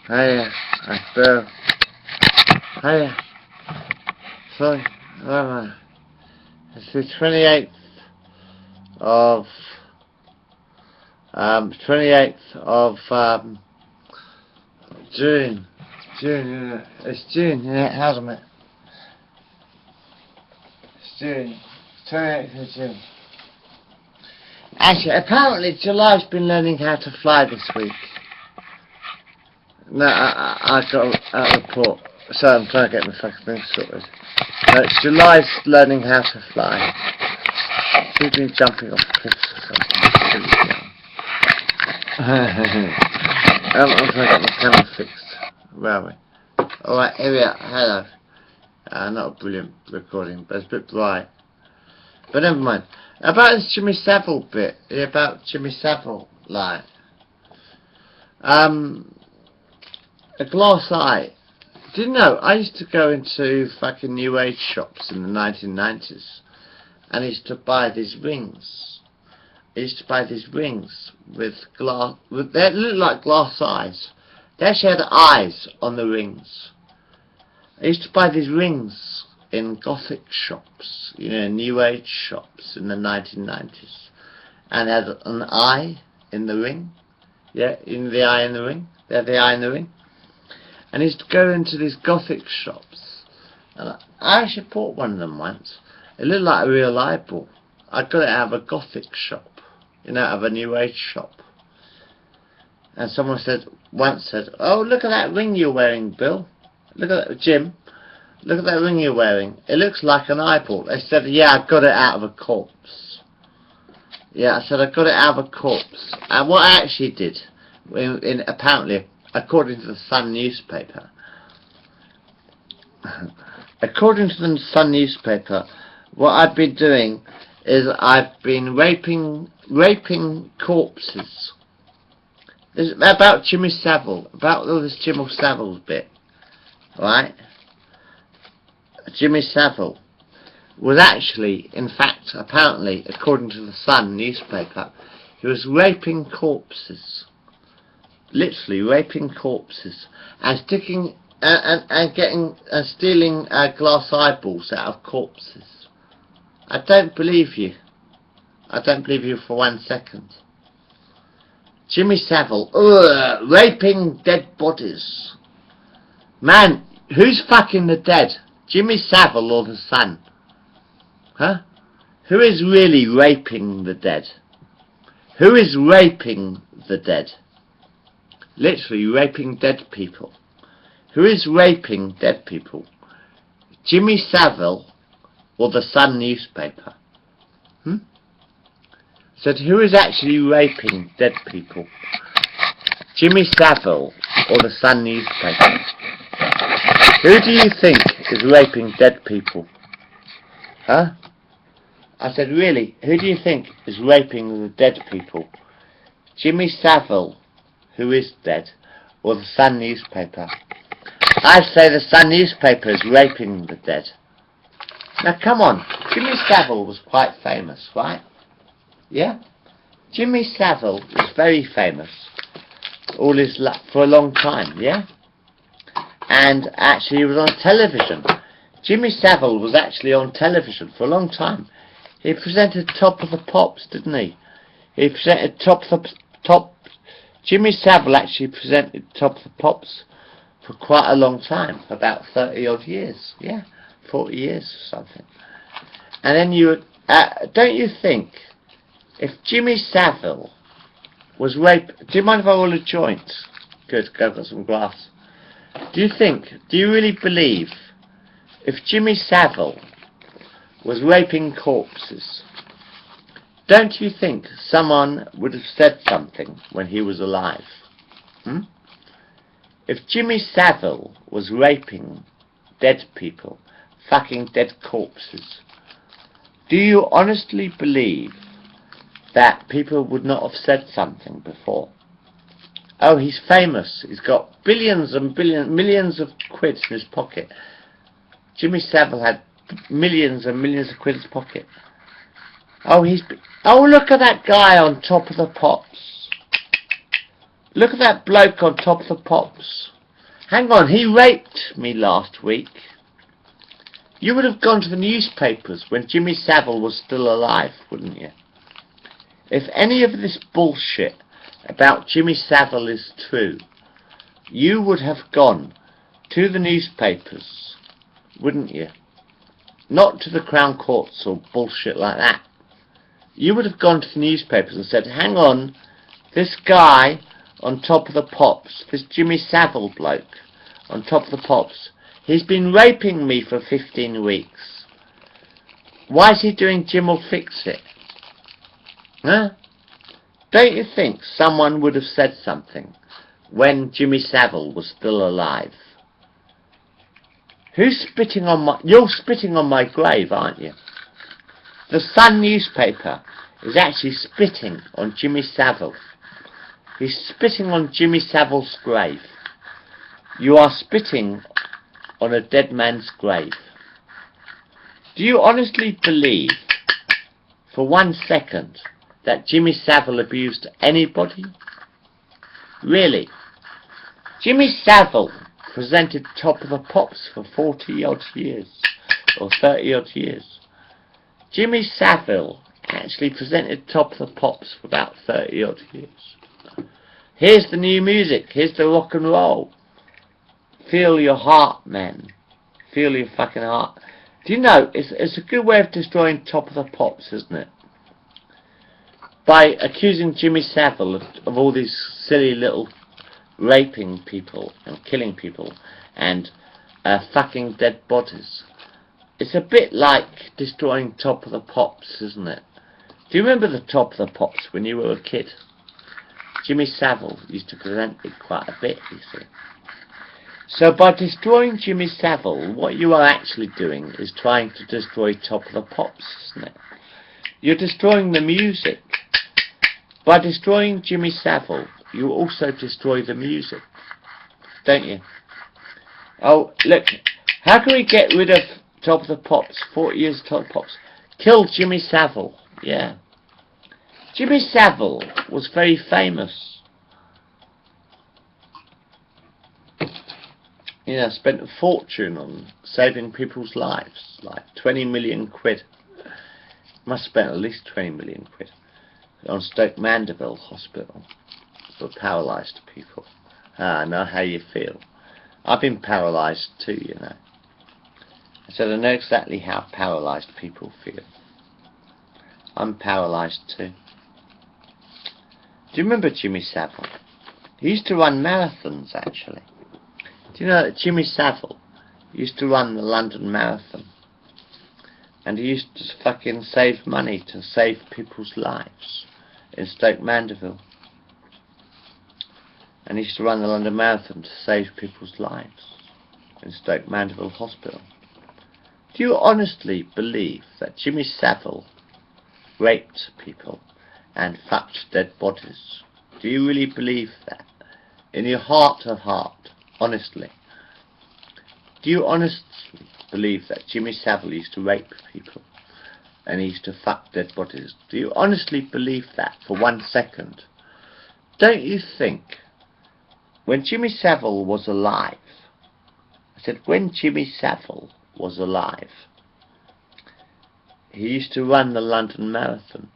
Hiya, I Bill. Hiya. Sorry, where am I? It's the 28th of 28th of June. June, it's June, yeah, how's it? It's June. 28th of June. Actually, apparently July's been learning how to fly this week. No, I got a report, so I'm trying to get my fucking thing sorted. No, July's learning how to fly. She's been jumping off cliffs or something. I'm trying to get my camera fixed. Where are we? Alright, here we are. Hello. Not a brilliant recording, but it's a bit bright. But never mind. About this Jimmy Saville bit. About Jimmy Saville, like. A glass eye. Do you know, I used to go into fucking New Age shops in the 1990s. And I used to buy these rings. I used to buy these rings with glass. They look like glass eyes. They actually had eyes on the rings. I used to buy these rings in Gothic shops, you know, New Age shops in the 1990s. And they had an eye in the ring. Yeah, in the eye in the ring. They had the eye in the ring. And I used to go into these Gothic shops. And I actually bought one of them once. It looked like a real eyeball. I got it out of a Gothic shop, you know, out of a New Age shop. And someone once said, "Oh, look at that ring you're wearing, Bill. Look at that, Jim. Look at that ring you're wearing. It looks like an eyeball." They said, "Yeah, I got it out of a corpse." Yeah, I said, "I got it out of a corpse." And what I actually did, apparently, according to the Sun newspaper, what I've been doing is I've been raping corpses. This is about Jimmy Saville, about all this Jimmy Saville bit, right? Jimmy Saville was actually, in fact, apparently, according to the Sun newspaper, he was raping corpses. Literally raping corpses and sticking and stealing glass eyeballs out of corpses. I don't believe you. I don't believe you for 1 second. Jimmy Saville, raping dead bodies. Man, who's fucking the dead? Jimmy Saville or the Sun? Huh? Who is really raping the dead? Who is raping the dead? Literally raping dead people. Who is raping dead people? Jimmy Saville or the Sun newspaper? Said, who is actually raping dead people? Jimmy Saville or the Sun newspaper? Who do you think is raping dead people? Huh? I said, really, who do you think is raping the dead people? Jimmy Saville, who is dead, or the Sun newspaper? I say the Sun newspaper is raping the dead. Now come on, Jimmy Saville was quite famous, right? Yeah? Jimmy Saville was very famous all his life, for a long time, yeah? And actually he was on television. Jimmy Saville was actually on television for a long time. He presented Top of the Pops, didn't he? He presented Jimmy Saville actually presented Top of the Pops for quite a long time, about 30 odd years, yeah, 40 years or something. And then don't you think, if Jimmy Saville was raped, do you mind if I roll a joint? Good, I've got some glass. Do you really believe, if Jimmy Saville was raping corpses, don't you think someone would have said something when he was alive? If Jimmy Saville was raping dead people, fucking dead corpses, do you honestly believe that people would not have said something before? Oh, he's famous. He's got billions and millions of quid in his pocket. Jimmy Saville had millions and millions of quid in his pocket. Oh, look at that guy on Top of the Pops. Look at that bloke on Top of the Pops. Hang on, he raped me last week. You would have gone to the newspapers when Jimmy Savile was still alive, wouldn't you? If any of this bullshit about Jimmy Savile is true, you would have gone to the newspapers, wouldn't you? Not to the Crown Courts or bullshit like that. You would have gone to the newspapers and said, hang on, this guy on Top of the Pops, this Jimmy Savile bloke on Top of the Pops, he's been raping me for 15 weeks. Why is he doing Jim'll Fix It? Huh? Don't you think someone would have said something when Jimmy Savile was still alive? Who's spitting on my... You're spitting on my grave, aren't you? The Sun newspaper is actually spitting on Jimmy Savile. He's spitting on Jimmy Savile's grave. You are spitting on a dead man's grave. Do you honestly believe, for 1 second, that Jimmy Savile abused anybody? Really? Jimmy Savile presented Top of the Pops for 40 odd years, or 30 odd years. Jimmy Savile actually presented Top of the Pops for about 30 odd years. Here's the new music, here's the rock and roll. Feel your heart, man. Feel your fucking heart. Do you know, it's a good way of destroying Top of the Pops, isn't it? By accusing Jimmy Savile of all these silly little raping people and killing people and fucking dead bodies. It's a bit like destroying Top of the Pops, isn't it? Do you remember the Top of the Pops when you were a kid? Jimmy Savile used to present it quite a bit, you see. So by destroying Jimmy Savile, what you are actually doing is trying to destroy Top of the Pops, isn't it? You're destroying the music. By destroying Jimmy Savile, you also destroy the music, don't you? Oh, look, how can we get rid of Top of the Pops, 40 years Top of the Pops? Kill Jimmy Savile, yeah. Jimmy Savile was very famous. You know, spent a fortune on saving people's lives, like 20 million quid. Must have spent at least 20 million quid on Stoke Mandeville Hospital for paralysed people. I know how you feel. I've been paralysed too, you know. So I know exactly how paralysed people feel. I'm paralysed too. Do you remember Jimmy Savile? He used to run marathons, actually. Do you know that Jimmy Savile used to run the London Marathon? And he used to fucking save money to save people's lives in Stoke Mandeville. And he used to run the London Marathon to save people's lives in Stoke Mandeville Hospital. Do you honestly believe that Jimmy Savile raped people and fucked dead bodies? Do you really believe that? In your heart of heart, honestly. Do you honestly believe that Jimmy Savile used to rape people and he used to fuck dead bodies? Do you honestly believe that for 1 second? Don't you think when Jimmy Savile was alive, I said when Jimmy Savile was alive, he used to run the London Marathon.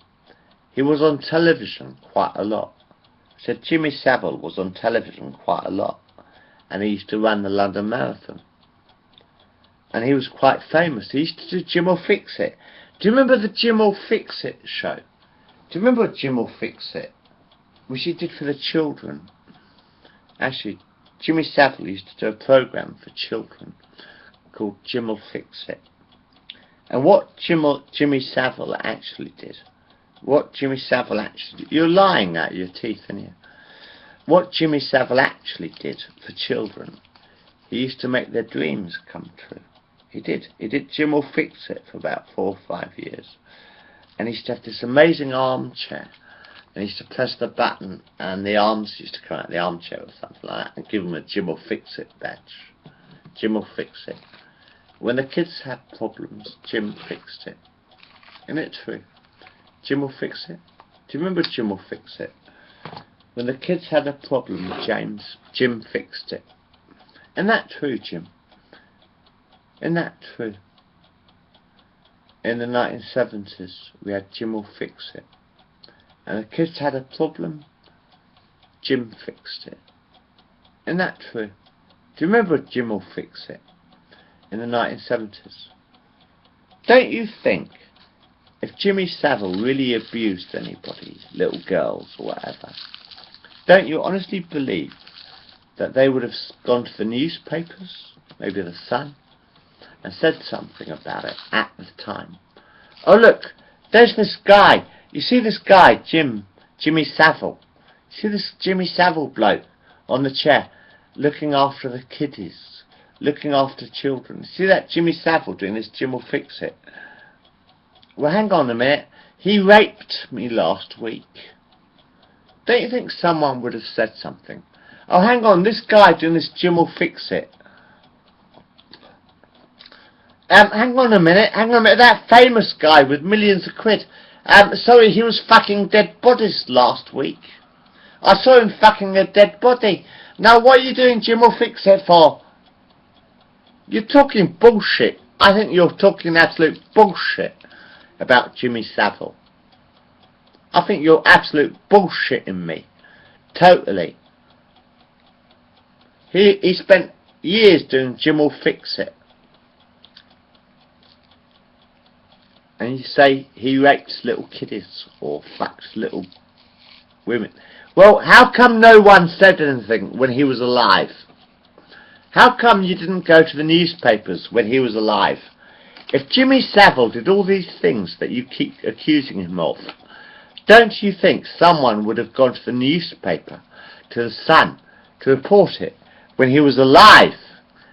He was on television quite a lot. I said Jimmy Savile was on television quite a lot and he used to run the London Marathon. And he was quite famous. He used to do Jim'll Fix It. Do you remember the Jim'll Fix It show? Do you remember Jim'll Fix It? Which he did for the children. Actually, Jimmy Savile used to do a program for children called Jim'll Fix It. And what Jimmy Savile actually did, you're lying out your teeth, aren't you? What Jimmy Savile actually did for children, he used to make their dreams come true. He did Jim'll Fix It for about 4 or 5 years. And he used to have this amazing armchair. And he used to press the button and the arms used to come out of the armchair or something like that and give them a Jim'll Fix It badge. Jim'll Fix It. When the kids had problems, Jim fixed it. Isn't it true? Jim'll Fix It. Do you remember Jim'll Fix It? When the kids had a problem with James, Jim fixed it. Isn't that true, Jim? Isn't that true? In the 1970s, we had Jim will fix it. And the kids had a problem, Jim fixed it. Isn't that true? Do you remember Jim will fix it? In the 1970s? Don't you think, if Jimmy Savile really abused anybody, little girls or whatever, don't you honestly believe that they would have gone to the newspapers, maybe the Sun, and said something about it at the time? Oh look, there's this guy. You see this guy, Jimmy Savile. You see this Jimmy Savile bloke on the chair, looking after the kiddies, looking after children. See that Jimmy Savile doing this? Jim will fix it. Well, hang on a minute. He raped me last week. Don't you think someone would have said something? Oh, hang on, this guy doing this, Jim will fix it. Hang on a minute, that famous guy with millions of quid. Sorry, he was fucking dead bodies last week. I saw him fucking a dead body. Now, what are you doing, Jim will fix it for? You're talking bullshit. I think you're talking absolute bullshit about Jimmy Savile. I think you're absolute bullshitting me. Totally. He spent years doing Jim will fix it. And you say he rapes little kiddies or fucks little women. Well, how come no one said anything when he was alive? How come you didn't go to the newspapers when he was alive? If Jimmy Savile did all these things that you keep accusing him of, don't you think someone would have gone to the newspaper, to the Sun, to report it when he was alive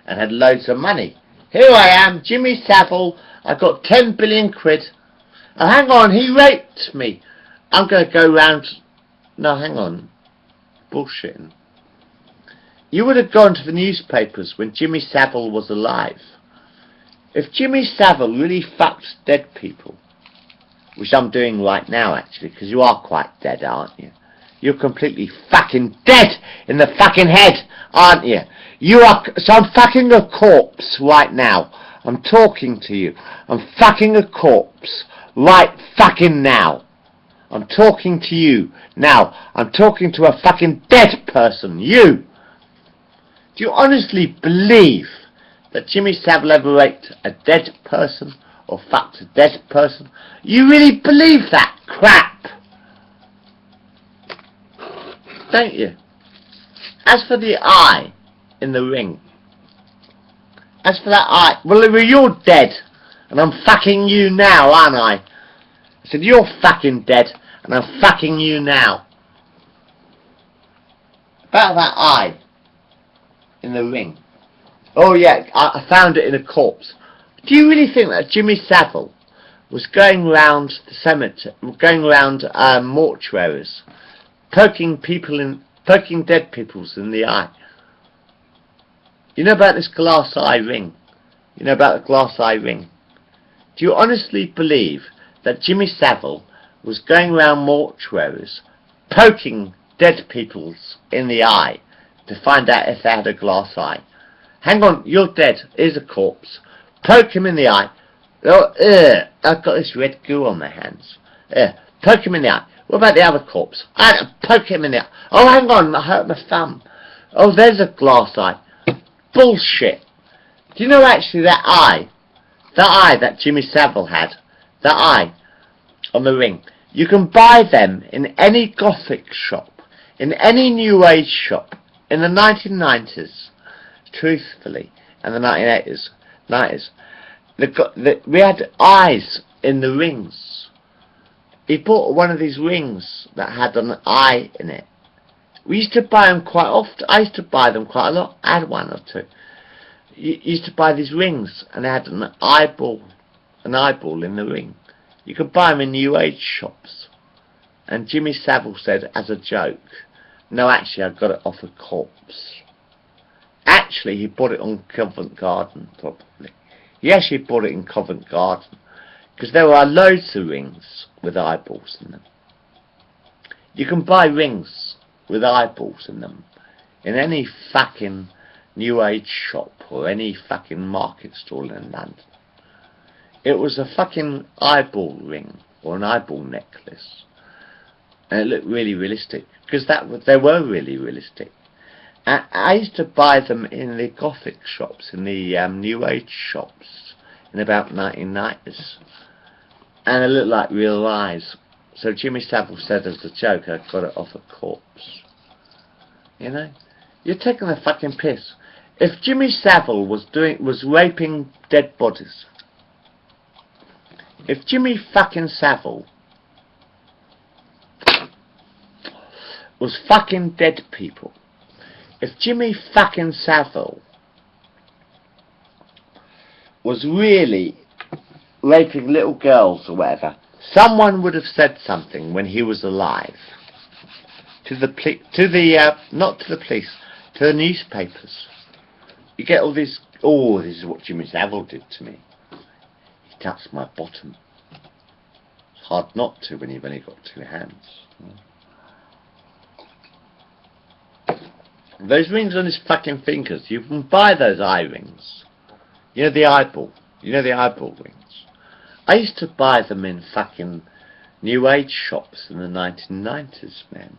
and had loads of money? Here I am, Jimmy Savile, I got 10 billion quid. Oh, hang on, he raped me. I'm going to go round... No, hang on. Bullshitting. You would have gone to the newspapers when Jimmy Savile was alive. If Jimmy Savile really fucked dead people, which I'm doing right now actually, because you are quite dead, aren't you? You're completely fucking dead in the fucking head, aren't you? You are... So I'm fucking a corpse right now. I'm talking to you. I'm fucking a corpse right fucking now. I'm talking to you now. I'm talking to a fucking dead person. You! Do you honestly believe that Jimmy Savile ever raped a dead person or fucked a dead person? You really believe that crap? Don't you? As for the eye in the ring, as for that eye, well, you're dead, and I'm fucking you now, aren't I? I said, you're fucking dead, and I'm fucking you now. About that eye in the ring. Oh yeah, I found it in a corpse. Do you really think that Jimmy Savile was going round the cemetery, going round mortuaries, poking dead peoples in the eye? You know about this glass eye ring? You know about the glass eye ring? Do you honestly believe that Jimmy Savile was going round mortuaries, poking dead peoples in the eye to find out if they had a glass eye? Hang on, you're dead. Here's a corpse. Poke him in the eye. Oh, I've got this red goo on my hands. Poke him in the eye. What about the other corpse? I had to poke him in the eye. Oh, hang on, I hurt my thumb. Oh, there's a glass eye. Bullshit. Do you know actually that eye that Jimmy Savile had, that eye on the ring, you can buy them in any gothic shop, in any new age shop, in the 1990s, truthfully, and the 1980s, 90s. We had eyes in the rings. He bought one of these rings that had an eye in it. We used to buy them quite often. I used to buy them quite a lot. I had one or two. You used to buy these rings, and they had an eyeball in the ring. You could buy them in new age shops. And Jimmy Savile said, as a joke, no, actually, I got it off a corpse. Actually, he bought it on Covent Garden, probably. He actually bought it in Covent Garden, because there are loads of rings with eyeballs in them. You can buy rings with eyeballs in them in any fucking New Age shop or any fucking market stall in London. It was a fucking eyeball ring or an eyeball necklace, and it looked really realistic because they were really realistic. I used to buy them in the Gothic shops, in the New Age shops, in about 1990s, and it looked like real eyes. So Jimmy Savile said as a joke, I got it off a corpse. You know, you're taking the fucking piss. If Jimmy Savile was raping dead bodies, if Jimmy fucking Savile was fucking dead people, if Jimmy fucking Savile was really raping little girls or whatever, someone would have said something when he was alive to the not to the police, to the newspapers. You get all this, oh, this is what Jimmy Savile did to me. He touched my bottom. It's hard not to when you've only got two hands. Those rings on his fucking fingers, you can buy those eye rings. You know the eyeball rings. I used to buy them in fucking New Age shops in the 1990s, man.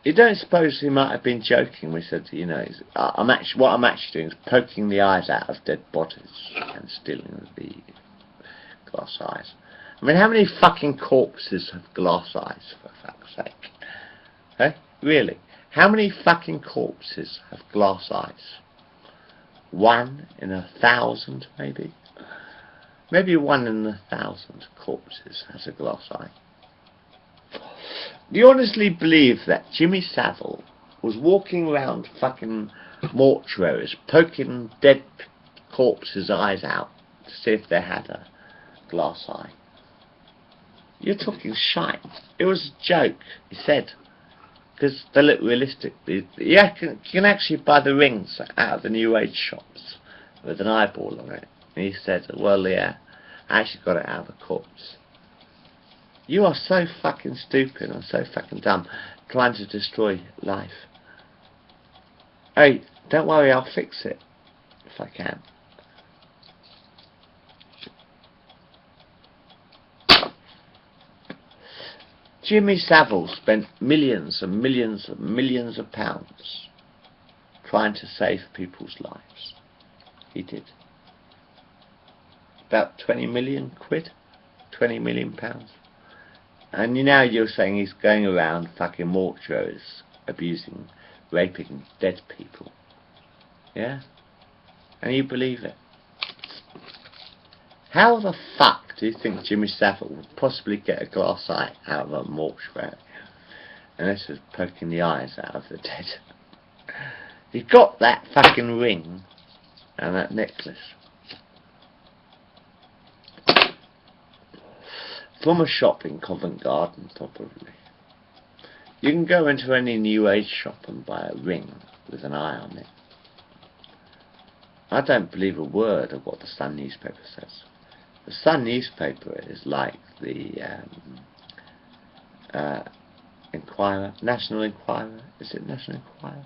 You don't suppose he might have been joking? We said, you know, what I'm actually doing is poking the eyes out of dead bodies and stealing the glass eyes. I mean, how many fucking corpses have glass eyes, for fuck's sake? Eh? Really? How many fucking corpses have glass eyes? 1 in 1,000, maybe? Maybe 1 in 1,000 corpses has a glass eye. Do you honestly believe that Jimmy Savile was walking around fucking mortuaries, poking dead corpses' eyes out to see if they had a glass eye? You're talking shite. It was a joke, he said. Because they look realistic. You can actually buy the rings out of the New Age shops with an eyeball on it. And he said, well, yeah, I actually got it out of a corpse. You are so fucking stupid and so fucking dumb, trying to destroy life. Hey, don't worry, I'll fix it if I can. Jimmy Savile spent millions and millions and millions of pounds trying to save people's lives. He did. About 20 million quid? 20 million pounds. And now you're saying he's going around fucking mortuaries, abusing, raping dead people. Yeah? And you believe it. How the fuck do you think Jimmy Savile would possibly get a glass eye out of a mortuary? Unless it was poking the eyes out of the dead. He got that fucking ring and that necklace from a shop in Covent Garden, probably. You can go into any New Age shop and buy a ring with an eye on it. I don't believe a word of what the Sun newspaper says. The Sun newspaper is like the Enquirer, National Enquirer. Is it National Enquirer?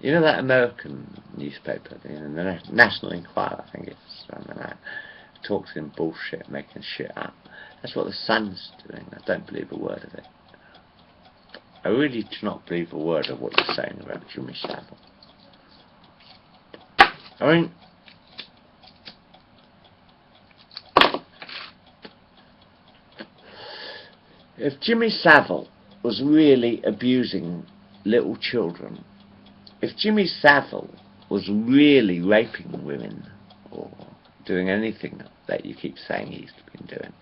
You know that American newspaper, the National Enquirer, I think it's something like that. It talks in bullshit, making shit up. That's what the Sun's doing. I don't believe a word of it. I really do not believe a word of what you're saying about Jimmy Savile. I mean, if Jimmy Savile was really abusing little children, if Jimmy Savile was really raping women or doing anything that you keep saying he's been doing,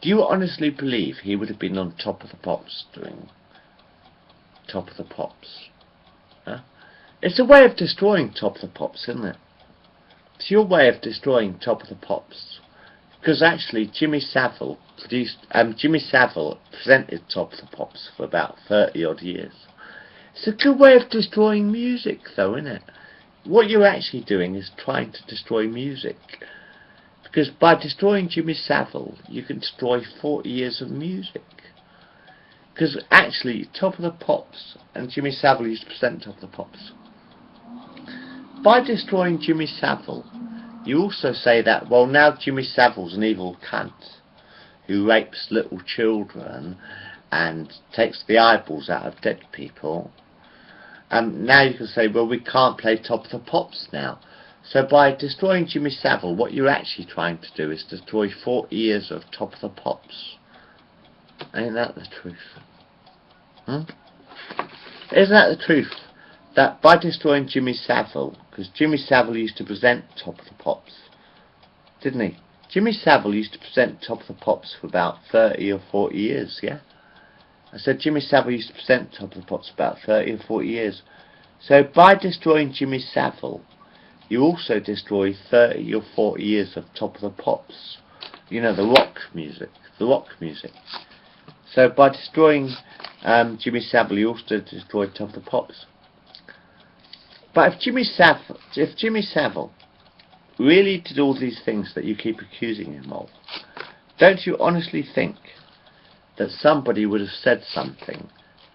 do you honestly believe he would have been on Top of the Pops doing Top of the Pops? Huh? It's a way of destroying Top of the Pops, isn't it? It's your way of destroying Top of the Pops. Because actually Jimmy Savile presented Top of the Pops for about 30 odd years. It's a good way of destroying music though, isn't it? What you're actually doing is trying to destroy music. Because by destroying Jimmy Savile, you can destroy 40 years of music. Because actually, Top of the Pops and Jimmy Savile used to present Top of the Pops. By destroying Jimmy Savile, you also say that, well, now Jimmy Savile's an evil cunt who rapes little children and takes the eyeballs out of dead people. And now you can say, well, we can't play Top of the Pops now. So by destroying Jimmy Savile, what you're actually trying to do is destroy 40 years of Top of the Pops. Ain't that the truth? Isn't that the truth? That by destroying Jimmy Savile, because Jimmy Savile used to present Top of the Pops, didn't he? Jimmy Savile used to present Top of the Pops for about 30 or 40 years, yeah? I said Jimmy Savile used to present Top of the Pops about 30 or 40 years. So by destroying Jimmy Savile, you also destroy 30 or 40 years of Top of the Pops. You know, the rock music. The rock music. So by destroying Jimmy Savile, you also destroy Top of the Pops. But if Jimmy Savile really did all these things that you keep accusing him of, don't you honestly think that somebody would have said something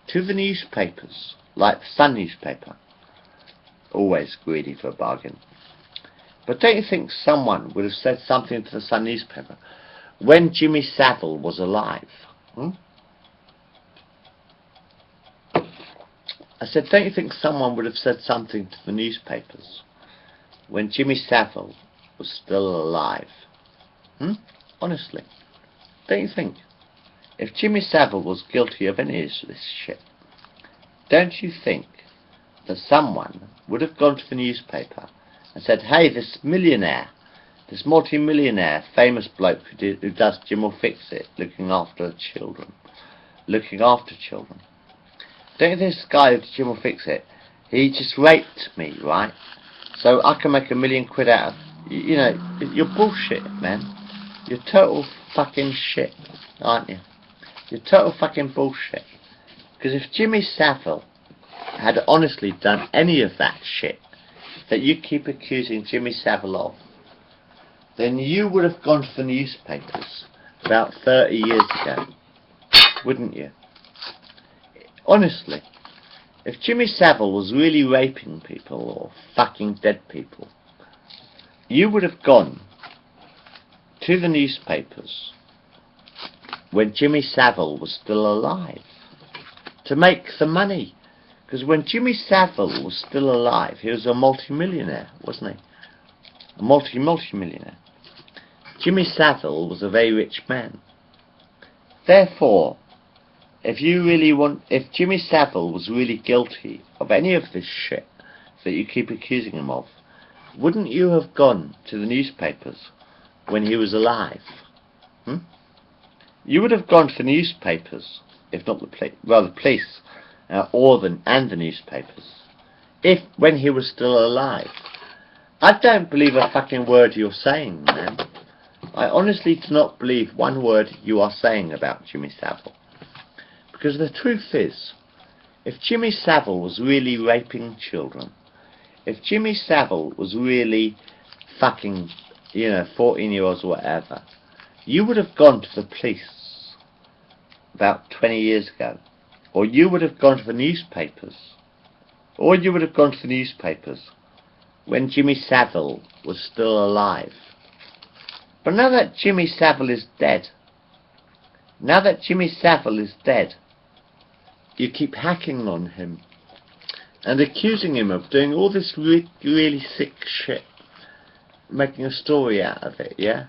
to the newspapers, like the Sun newspaper, always greedy for a bargain, but don't you think someone would have said something to the Sun newspaper when Jimmy Savile was alive? I said, don't you think someone would have said something to the newspapers when Jimmy Savile was still alive? Honestly, don't you think? If Jimmy Savile was guilty of any of this shit, don't you think that someone would have gone to the newspaper and said, hey, this millionaire, this multi-millionaire, famous bloke who does Jim will fix it, looking after children. Don't you think this guy who did Jim will fix it, he just raped me, right? So I can make £1 million out of, you know, you're bullshit, man. You're total fucking shit, aren't you? You're total fucking bullshit. Because if Jimmy Savile had honestly done any of that shit that you keep accusing Jimmy Savile of, then you would have gone to the newspapers about 30 years ago, wouldn't you? Honestly, if Jimmy Savile was really raping people or fucking dead people, you would have gone to the newspapers when Jimmy Savile was still alive to make the money. Because when Jimmy Savile was still alive, he was a multi-millionaire, wasn't he? A multi-millionaire. Jimmy Savile was a very rich man. Therefore, if Jimmy Savile was really guilty of any of this shit that you keep accusing him of, wouldn't you have gone to the newspapers when he was alive? You would have gone to the newspapers, if not the police, and the newspapers, if when he was still alive. I don't believe a fucking word you're saying, man. I honestly do not believe one word you are saying about Jimmy Savile. Because the truth is, if Jimmy Savile was really raping children, if Jimmy Savile was really fucking, 14-year-olds or whatever, you would have gone to the police about 20 years ago. Or you would have gone to the newspapers. When Jimmy Savile was still alive. But now that Jimmy Savile is dead, you keep hacking on him and accusing him of doing all this really sick shit, making a story out of it, yeah?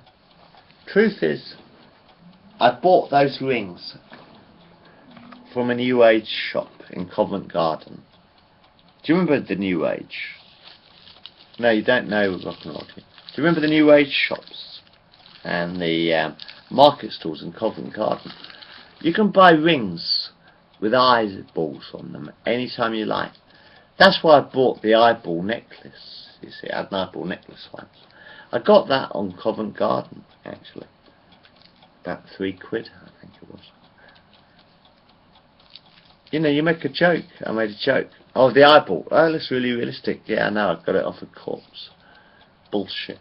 Truth is, I bought those rings from a New Age shop in Covent Garden. Do you remember the New Age? No, you don't know rock and roll. Do you remember the New Age shops and the market stalls in Covent Garden? You can buy rings with eyeballs on them anytime you like. That's why I bought the eyeball necklace. You see, I had an eyeball necklace once. I got that on Covent Garden, actually. About £3, I think it was. You make a joke. I made a joke. Oh, the eyeball. Oh, that's really realistic. Yeah, I know. I got it off a corpse. Bullshit.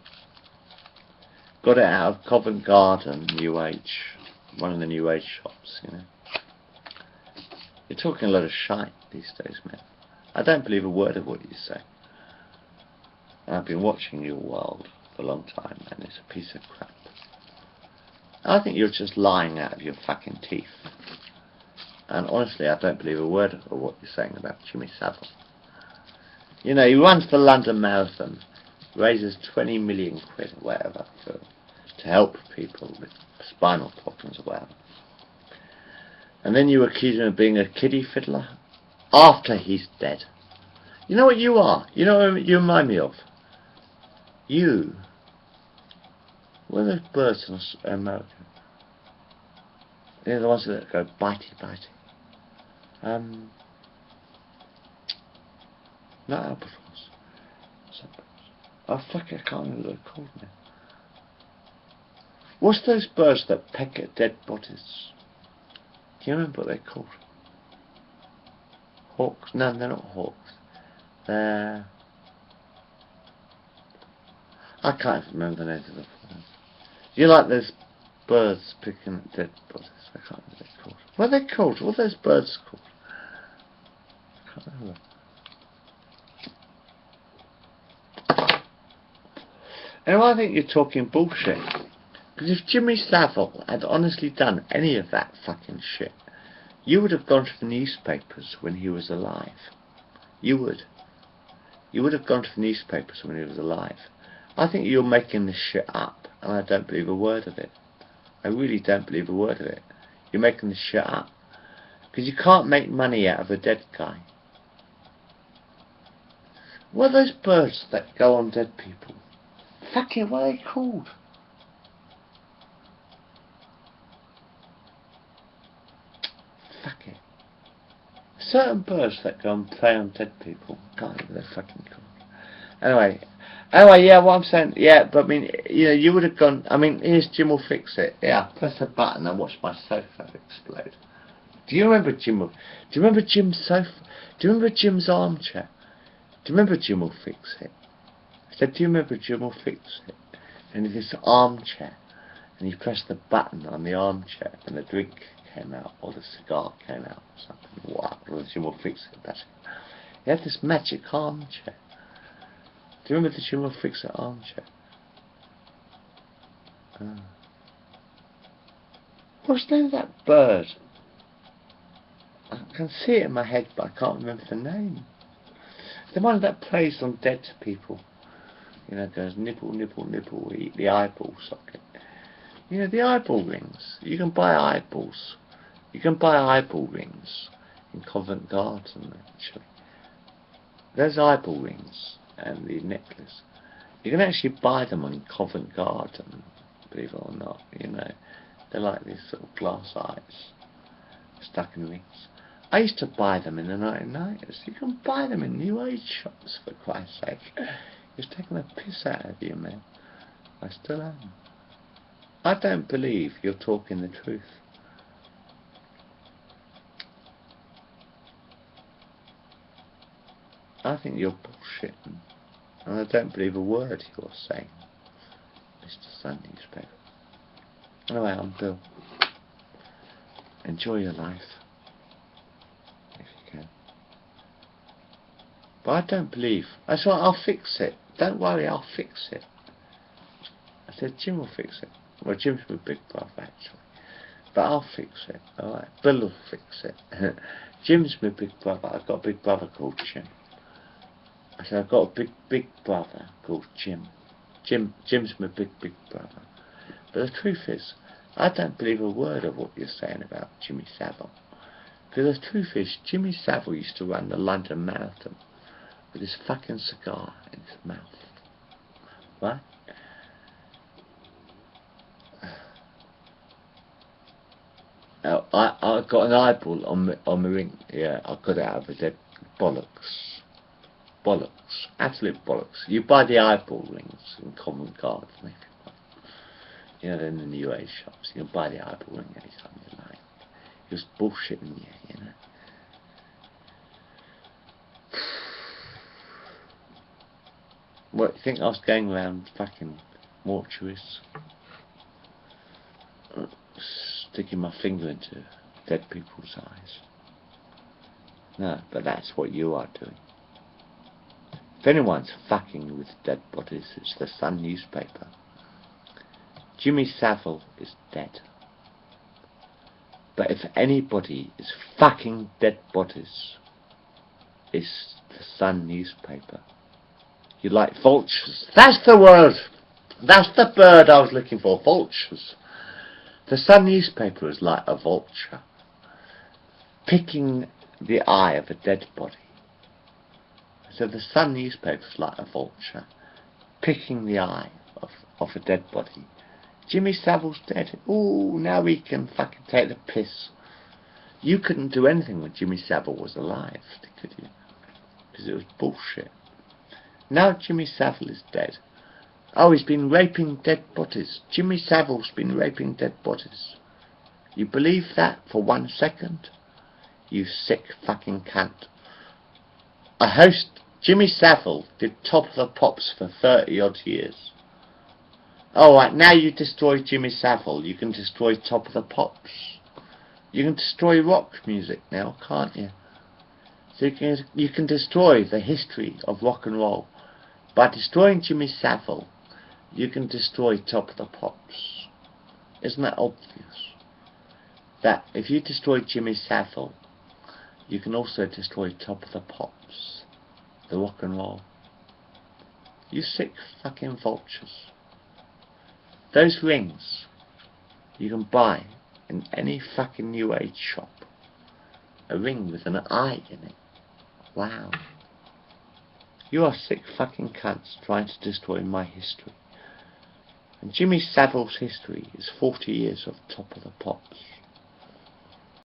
Got it out of Covent Garden, New Age. One of the New Age shops, talking a lot of shite these days, man. I don't believe a word of what you say. And I've been watching your world for a long time, and it's a piece of crap. I think you're just lying out of your fucking teeth. And honestly, I don't believe a word of what you're saying about Jimmy Savile. You know, he runs the London Marathon, raises 20 million quid or whatever to help people with spinal problems or whatever. And then you accuse him of being a kiddie fiddler after he's dead. You know what you are? You know what you remind me of? You. What are those birds in America? They're the ones that go bitey bitey. Not albatross. Oh fuck, I can't remember what they're called now. What's those birds that peck at dead bodies? Do you remember what they're called? Hawks? No, they're not hawks. They're... I can't even remember the names of the birds. Do you like those birds picking at dead bodies? I can't remember what they're called. What are they called? What are those birds called? I can't remember. Anyway, I think you're talking bullshit. Because if Jimmy Savile had honestly done any of that fucking shit, you would have gone to the newspapers when he was alive. You would. You would have gone to the newspapers when he was alive. I think you're making this shit up, and I don't believe a word of it. I really don't believe a word of it. You're making this shit up. Because you can't make money out of a dead guy. What are those birds that go on dead people? Fuck it, what are they called? Fuck it. Certain birds that go and play on dead people. I can't remember what they're fucking called. Anyway, yeah, what I'm saying, yeah, but I mean, you know, you would have gone, I mean, here's Jim will fix it. Yeah, press a button and watch my sofa explode. Do you remember Jim? Do you remember Jim's sofa? Do you remember Jim's armchair? Do you remember Jim will fix it? I said, do you remember Jim will fix it? And this armchair, and you press the button on the armchair, and the drink came out, or the cigar came out, or something. Wow, well, Jim will fix it. That's it. He had this magic armchair. Do you remember the Jim will fix it armchair? What's the name of that bird? I can see it in my head, but I can't remember the name. The one that plays on dead people. You know, goes nibble, nibble, nibble, eat the eyeball socket. You know, the eyeball rings. You can buy eyeballs. You can buy eyeball rings in Covent Garden, actually. There's eyeball rings and the necklace. You can actually buy them on Covent Garden, believe it or not. You know, they're like these sort of glass eyes stuck in rings. I used to buy them in the 1990s. You can buy them in New Age shops, for Christ's sake. It's taking a piss out of you, man. I still am. I don't believe you're talking the truth. I think you're bullshitting. And I don't believe a word you're saying, Mr. Sun Newspaper. Anyway, I'm Bill. Enjoy your life. If you can. But I don't believe. That's why I'll fix it. Don't worry, I'll fix it. I said Jim will fix it. Well, Jim's my big brother, actually. But I'll fix it, alright? Bill will fix it. Jim's my big brother. I've got a big brother called Jim. I said, I've got a big brother called Jim. Jim's my big brother. But the truth is, I don't believe a word of what you're saying about Jimmy Savile. Because the truth is, Jimmy Savile used to run the London Marathon with his fucking cigar in his mouth. Right? I got an eyeball on my ring. Yeah, I got it out of a dead bollocks. Bollocks. Absolute bollocks. You buy the eyeball rings in Covent Garden, if you want. You know, in the New Age shops. You can buy the eyeball ring anytime you like. He was bullshitting you know. What, you think I was going around fucking mortuaries? Sticking my finger into dead people's eyes? No, but that's what you are doing. If anyone's fucking with dead bodies, it's the Sun newspaper. Jimmy Savile is dead. But if anybody is fucking dead bodies, it's the Sun newspaper. You like vultures. That's the word! That's the bird I was looking for, vultures. The Sun newspaper is like a vulture, picking the eye of a dead body. So the Sun newspaper is like a vulture, picking the eye of a dead body. Jimmy Savile's dead. Ooh, now we can fucking take the piss. You couldn't do anything when Jimmy Savile was alive, could you? Because it was bullshit. Now Jimmy Savile is dead. Oh, he's been raping dead bodies. Jimmy Savile's been raping dead bodies. You believe that for 1 second? You sick fucking cunt. A host, Jimmy Savile, did Top of the Pops for 30 odd years. Alright, now you destroy Jimmy Savile, you can destroy Top of the Pops. You can destroy rock music now, can't you? So you can destroy the history of rock and roll. By destroying Jimmy Savile, you can destroy Top of the Pops. Isn't that obvious? That if you destroy Jimmy Savile, you can also destroy Top of the Pops, the rock and roll. You sick fucking vultures. Those rings you can buy in any fucking New Age shop. A ring with an eye in it. Wow. You are sick fucking cunts trying to destroy my history. And Jimmy Savile's history is 40 years of Top of the Pops.